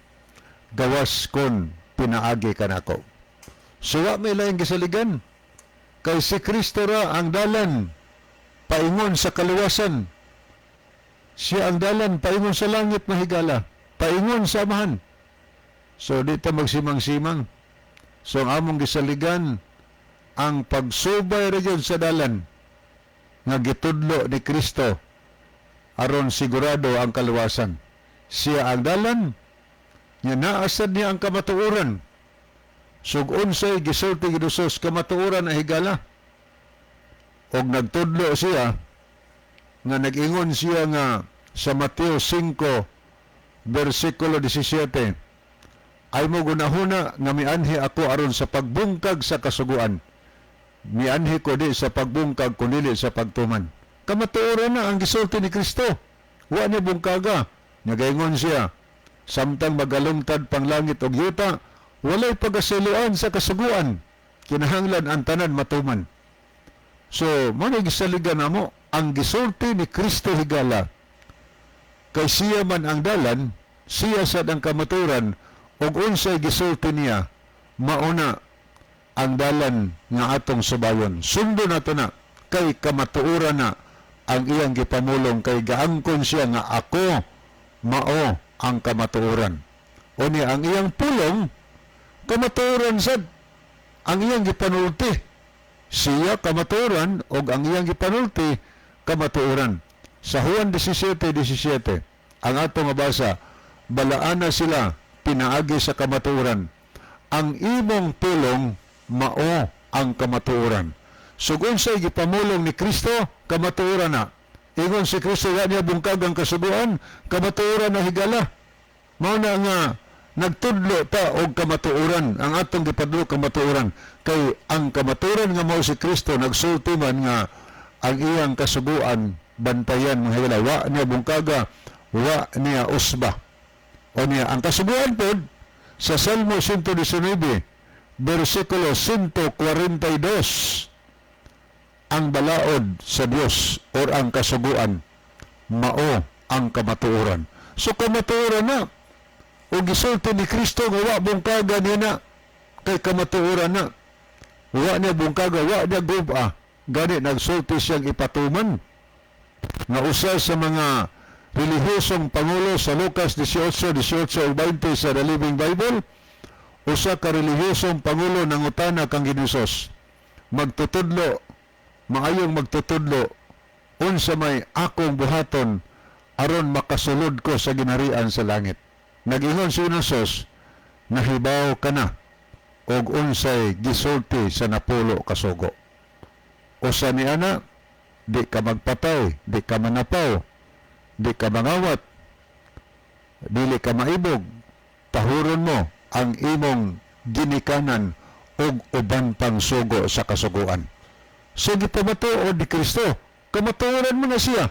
gawas kon pinaagi kanako. So wa may laing gisaligan kay si Kristo ra ang dalan paingon sa kaluwasan. Siya ang dalan paingon sa langit mahigala, paingon sa amahan. So di ta magsimang-simang. So ang among gisaligan ang pagsubay ra gyud sa dalan nga gitudlo ni Kristo aron sigurado ang kaluwasan. Siya ang dalan, nga naasad niya ang kamatuoran. Sug unsay gisulti ni Dios kamatuoran ang higala. Og nagtudlo siya nga nag-ingon siya nga sa Mateo 5 versikulo 17, ay mo gunahuna nga mianhi ako aron sa pagbungkag sa kasuguan. Mianhi ko di sa pagbungkag kundi sa pagtuman. Kamatuoran na ang gisulti ni Kristo. Wa ni bungkaga. Nagaingon siya, samtang magalungtad pang langit og yuta, walay pagasiluan sa kasuguan. Kinahanglan ang tanan matuman. So, manigistaligan na mo, ang gisulti ni Kristo higala, kay siya man ang dalan, siya sad ang kamaturan, ug unsay gisulti niya, mauna ang dalan nga atong subayon. Sundo na to na, kay kamatuoran na ang iyang gipamulong, kay gaangkon siya nga ako, mao ang kamatuoran. O niya, ang iyang pulong, kamatuoran sad, ang iyang gipanulti. Siya kamatuoran o ang iyang gipanulti kamatuoran. Sa Juan 17:17 ang atong mabasa, balaan na sila pinaagi sa kamatuoran. Ang imong pulong mao ang kamatuoran. Sugon sa gipamulong ni Kristo, kamatuoran na. Ingon si Kristo nga niya bungkag ang kasuguan, kamatuoran na higala. Mao na nga nagtudlo ta og kamatuoran, ang atong gipadlo kamatuoran, kay ang kamatuoran nga mao si Kristo nagsulti man nga ang iyang kasuguan bantayan mga higala. Wa niya bungkaga, wa niya usba. O niya, ang kasuguan po sa Salmo 119, versikulo 142, ang balaod sa Dios or ang kasuguan mao ang kamatuoran. So kamatuoran na. O gisulti ni Kristo nga wa bungkaga niya na kay kamatuoran na. Wa niya bungkaga, wa niya guba. Gani nagsulti siyang ipatuman. Nga usa sa mga relihiyosong pangulo sa Lucas 18:18 ug 20 sa The Living Bible, usa ka relihiyosong pangulo nangutana kang Hesus, magtutudlo, maayong magtutudlo, unsa may akong buhaton aron makasulod ko sa ginharian sa langit. Nag-ingon si Hesus, nahibaw ka na og unsay gisulti sa napulo ka sugo. Usa ni ana, di ka magpatay, di ka manapaw, di ka mangawat, dili ka maibog, tahuron mo ang imong ginikanan og uban pang sugo sa kasuguan. So gipamatuod ni Kristo, kamatuoran mo na siya.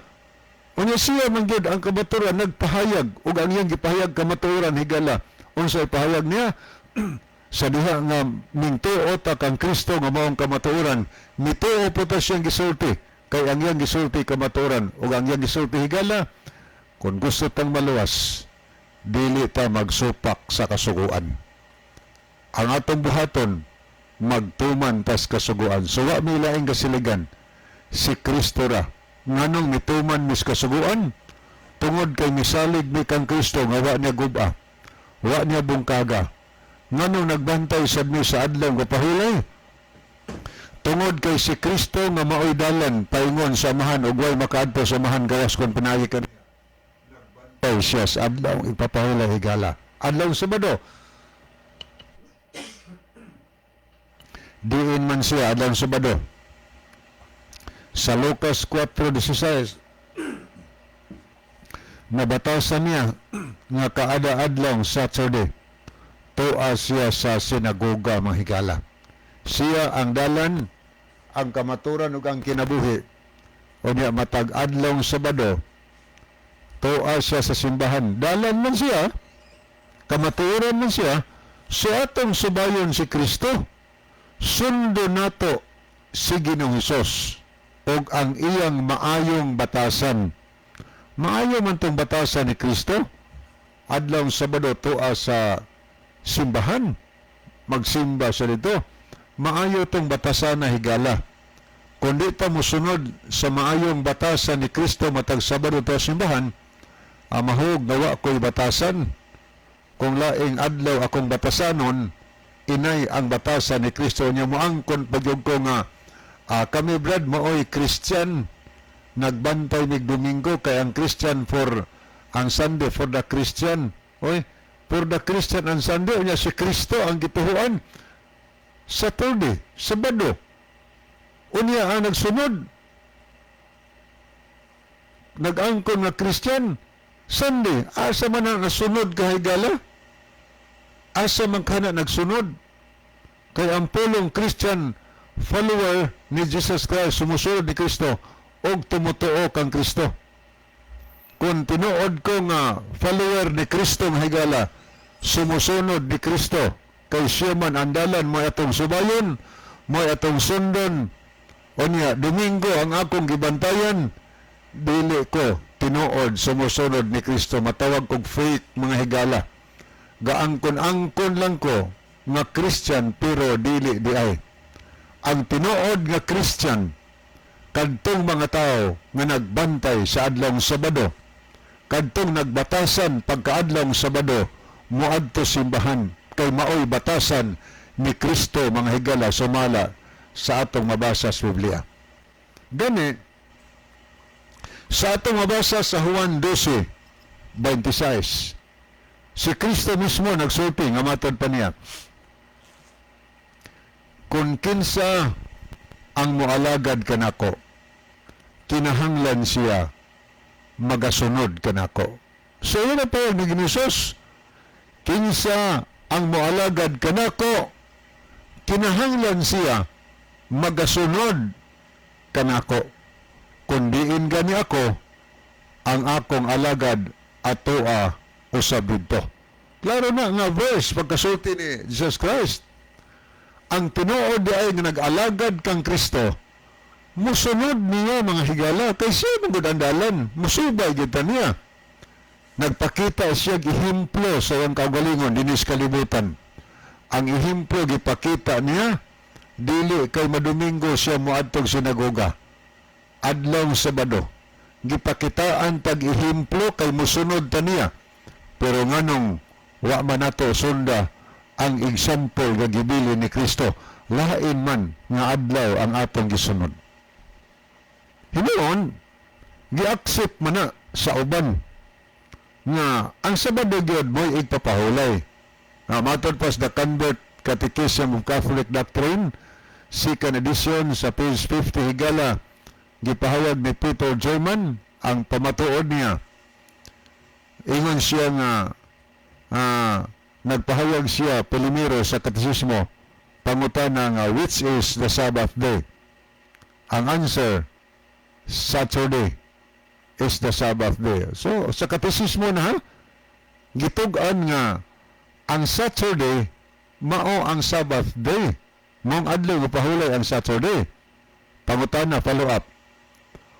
Unya siya man gyud ang kamatuoran nagpahayag ug ang iyang gipahayag kamatuoran higala. Unsay pahayag niya? Sa diha nga mingtuo ta kang Kristo nga maong kamatuoran, mituo po ta siyang gisulti. Kay ang iyang gisulti kamatuoran ug ang iyang gisulti higala, kung gusto tang maluwas, dili ta magsupak sa kasuguan. Ang atong buhaton, magtuman tas kasuguan. So wa mi laing kasiligan, si Kristo ra. Nganong mituman mis kasuguan? Tungod kay misalig mi kang Kristo nga wa niya guba, wa niya bungkaga. Nganong nagbantay sad mi sa adlaw nga pahulay? Tungod kay si Kristo nga maoy dalan paingon sa amahan ug way makaadto sa amahan gawas kon pinaagi ka. Nagbantay siya sa adlaw ipapahulay higala. Adlaw Sabado. Diin man siya adlaw Sabado. Sa Lucas 4:16 nabatasan niya nga kaada adlaw Saturday. Tuwa siya sa sinagoga mga higala. Siya ang dalan, ang kamaturan ug ang kinabuhi. O niya matag adlaw Sabado, tuwa siya sa simbahan. Dalan man siya, kamaturan man siya, sa atong subayon si Kristo. Sundo nato si Ginoong Hesus ug ang iyang maayong batasan. Maayo man tong batasan ni Kristo. Adlaw Sabado tuwa sa simbahan. Magsimba siya dito. Maayo tong batasan na higala. Kung di ta musunod sa maayong batasan ni Kristo matag Sabado to simbahan, mahug nawa ko'y batasan. Kung laing adlaw akong batasanon, inay ang batasan ni Kristo niya. Moangkon pagyog ko nga, kami brad maoy Christian, nagbantay mig Domingo kay ang Christian for ang Sunday for the Christian. Oy, for the Christian ang Sunday niya si Kristo ang gituhuan. Saturday, Sabado. Unya ang nagsunod. Nag-angkon nga Christian, Sunday. Asa man ang nasunod kahigala? Asa man kana nagsunod? Kay ang pulong Christian follower ni Jesus Christ, sumusunod ni Kristo og tumutuo kang Kristo. Kung tinuod ko nga follower ni Kristo nga higala, sumusunod ni Kristo, kay siya man andalan mo atong subayon, mo atong sundon, o niya, Domingo ang akong gibantayan, dili ko tinuod sumusunod ni Kristo. Matawag kog fake mga higala. Gaangkon-angkon lang ko nga Christian pero dili di ay. Ang tinuod nga Christian, kadtong mga tao nga nagbantay sa adlong Sabado, kadtong nagbatasan pagkaadlong Sabado, muadto simbahan, kay maoy batasan ni Kristo mga higala sumala sa atong mabasa sa Biblia. Gani, sa atong mabasa sa Juan 12:26, si Kristo mismo nagsulti nga matod pa niya, kung kinsa ang moalagad kanako, kinahanglan siya magasunod kanako. So yun ang payag ni Hesus, kinsa ang moalagad kanako, kinahanglan siya magasunod kanako. kundiin gani ako ang akong alagad atoa usab didto. Klaro na nga verse pagkasulti ni Jesus Christ. Ang tinuod di ay nga nag-alagad kang Kristo, musunod niya mga higala, kay siya nagod ang dalan, musubay kita niya. Nagpakita siya ihimplo sa iyang kaugalingon dinis kalibutan. Ang ihimplo gipakita niya, dili kay madomingo siya moadtog sinagoga. Adlaw Sabado, gipakitaan tag-ihimplo kay musunod ta niya. Pero nganong wa man nato sunda ang example nga gibili ni Kristo, lain man nga adlaw ang atong gisunod. Hinoon, gi-accept man na sa uban nga ang Sabado gyud mo'y igpapahulay. Matod pas the Convert Catechism of Catholic Doctrine, second edition sa page 50 higala, gipahayag ni Peter German ang pamatuod niya. Ingon siya nga nagpahayag siya Pelimero sa Katekismo, pangutana nga which is the Sabbath day. Ang answer, Saturday is the Sabbath day. So sa Katekismo na gitug-an nga ang Saturday mao ang Sabbath day. Mong adlaw gipahulay ang Saturday. Pangutana, follow up.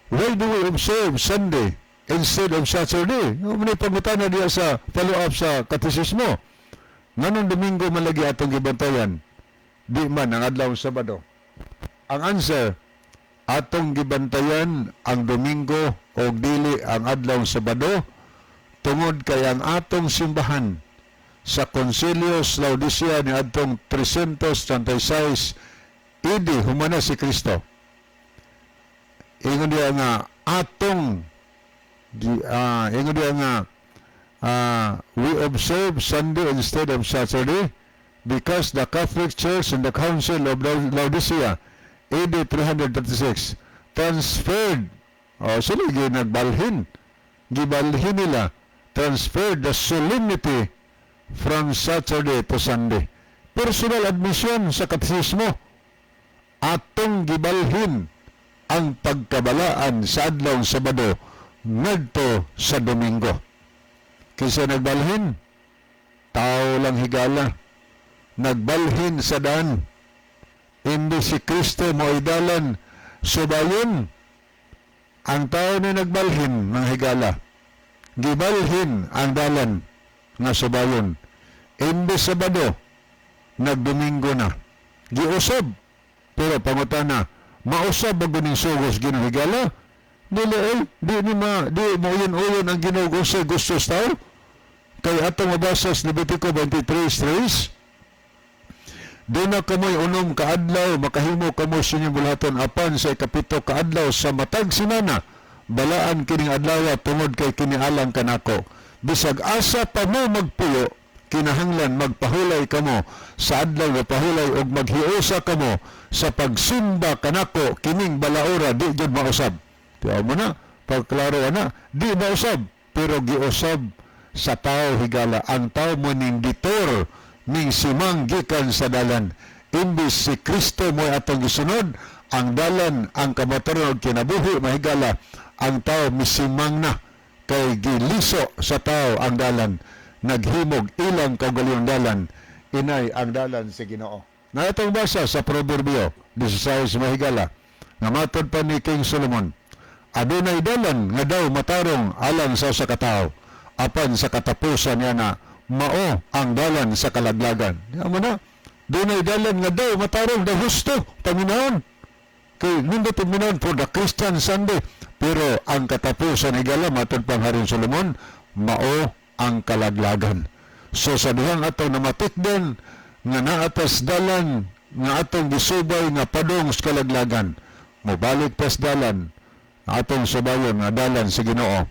Why do we observe Sunday instead of Saturday? May pangutana diya sa follow up sa Katekismo. Nganong Domingo malagi atong gibantayan? Di man ang adlaw Sabado. Ang answer, atong gibantayan ang Domingo o dili ang adlaw Sabado tungod kay ang atong simbahan sa Concilios Laodicea ni adtong 336 AD humana si Kristo. Ingon diya nga atong ingon diya nga we observe Sunday instead of Saturday because the Catholic Church and the Council of Laodicea AD 336 transferred sila ginagbalhin gibalhin nila transferred the solemnity from Saturday to Sunday. Personal admission sa Katekismo, atong gibalhin ang pagkabalaan sa adlaw Sabado ngadto sa Domingo. Kinsa nagbalhin? Tao lang higala. Nagbalhin sa daan. Hindi si Kristo mo idalan subayon. Ang tao na nagbalhin ng higala. Gibalhin ang dalan nga subayon. Hindi Sabado, nagdomingo na. Giusab. Pero pangutana, mausab ba guning sugos ginahigala? Di mo uyon ang ginugos sa gustos tao. Kay atong mabasa sa Levitico 23:3, doon na kamoy unom kaadlaw, makahimo kamo sa inyong bulaton apan sa ikapito kaadlaw sa matag sinana, balaan kining adlaw tungod kay kinialang kanako. Bisag asa pa mo magpuyo, kinahanglan magpahulay kamo sa adlaw nga pahulay og maghiusa kamo sa pagsumba kanako kining balaura di jud mausab. Tiyaw mo na, pagklaro na, di mausab, pero giusab sa tao higala. Ang tao mo ning gitor ning simang gikan sa dalan. Imbis si Kristo mo atong gisunod, ang dalan, ang kamataron og kinabuhi mahigala, ang tao misimang na kay giliso sa tao ang dalan, naghimog ilang kaugalingong dalan, inay ang dalan sa Ginoo. Na itong basa sa Proverbio 16 mahigala, nga matod pa ni King Solomon, adunay dalan nga daw matarong alang sa katao, apan sa katapusan niya na mao ang dalan sa kalaglagan. Amo na, dunay dalan nga daw matarong da husto paminaon. Kay nindot paminaon for the Christian Sunday, pero ang katapusan ni gala matod pang Haring Solomon, mao ang kalaglagan. So sa dihang ato na matikdan nga naatas dalan nga atong gisubay nga padong sa kalaglagan, mobalik pas dalan atong subayon nga dalan sa Ginoo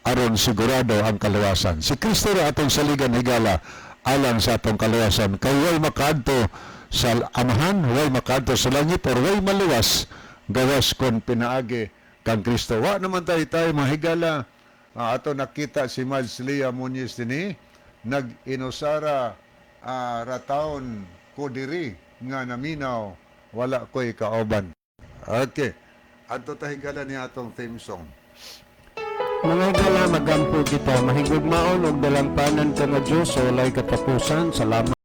aron sigurado ang kaluwasan. Si Kristo ra atong saligan higala alang sa atong kaluwasan. Kay way makaadto sa amahan, way makaadto sa langit, or way maluwas gawas kon pinaagi kang Kristo. Wa naman tayo mahigala. Ato nakita si Mads Lea Muñiz dini nag-inusara rataon ko diri nga naminaw wala ko'y kaoban. Okay. Adto ta higala ni atong theme song. Mga higala, magampo kita, mahigugmaon og dalampanan ka nga Diyos, sa walay katapusan, salamat.